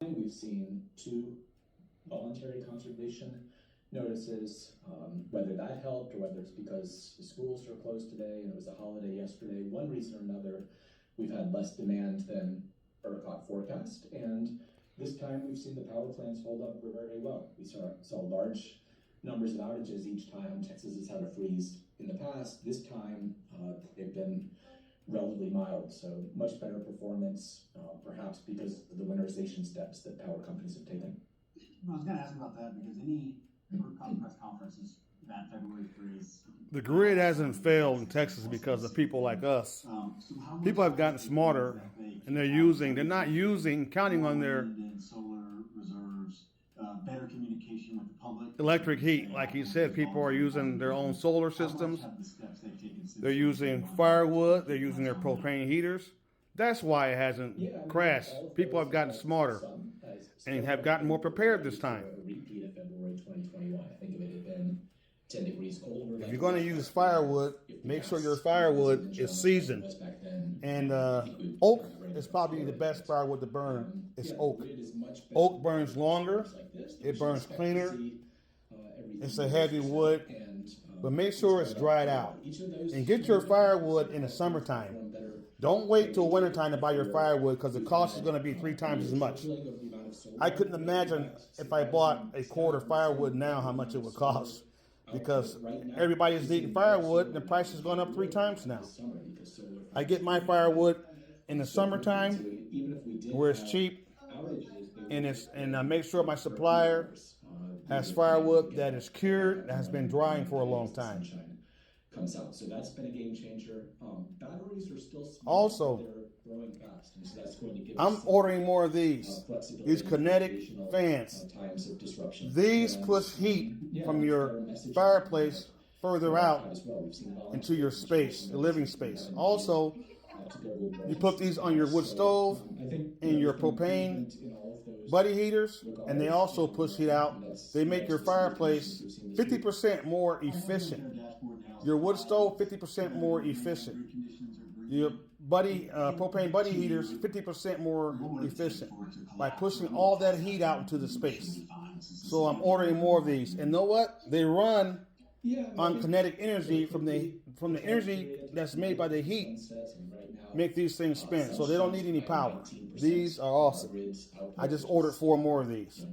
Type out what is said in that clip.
We've seen 2 voluntary conservation notices, whether that helped or whether it's because the schools are closed today and it was a holiday yesterday. One reason or another, we've had less demand than ERCOT forecast, and this time we've seen the power plants hold up very well. We saw large numbers of outages each time Texas has had a freeze in the past. This time they've been relatively mild, so much better performance, perhaps because of the winterization steps that power companies have taken. I was going to ask about that because any press conferences that February freeze. The grid hasn't failed in Texas because of people like us. People have gotten smarter, and they're not counting on their solar reserves, better communication with the public. Electric heat. Like you said, people are using their own solar systems. They're using firewood. They're using their propane heaters. That's why it hasn't crashed. People have gotten smarter and have gotten more prepared this time. A repeat of February 2021. I think if it had been 10 degrees colder. If you're going to use firewood, make sure your firewood is seasoned. And oak is probably the best firewood to burn. It's oak. Oak burns longer. It burns cleaner. It's a heavy wood. But make sure it's dried out. And get your firewood in the summertime. Don't wait till wintertime to buy your firewood because the cost is going to be 3 times as much. I couldn't imagine if I bought a quart of firewood now how much it would cost. Because everybody's needing firewood and the price has gone up 3 times now. I get my firewood in the summertime where it's cheap, and I make sure my supplier has firewood that is cured, that has been drying for a long time. Comes out. So that's been a game changer. Batteries are still small. Also, they're growing fast, and so that's going to give I'm us ordering more of these kinetic fans. Times of disruption. These push heat from your fireplace further out into your space, the living space. Also, you put these on your wood stove and your propane buddy heaters, and they also push heat out. They make your fireplace 50% more efficient. Your wood stove, 50% more efficient. Your propane buddy heaters, 50% more efficient by pushing all that heat out into the space. So I'm ordering more of these. And know what? They run on kinetic energy from the energy that's made by the heat. Make these things spin, so they don't need any power. These are awesome. I just ordered 4 more of these.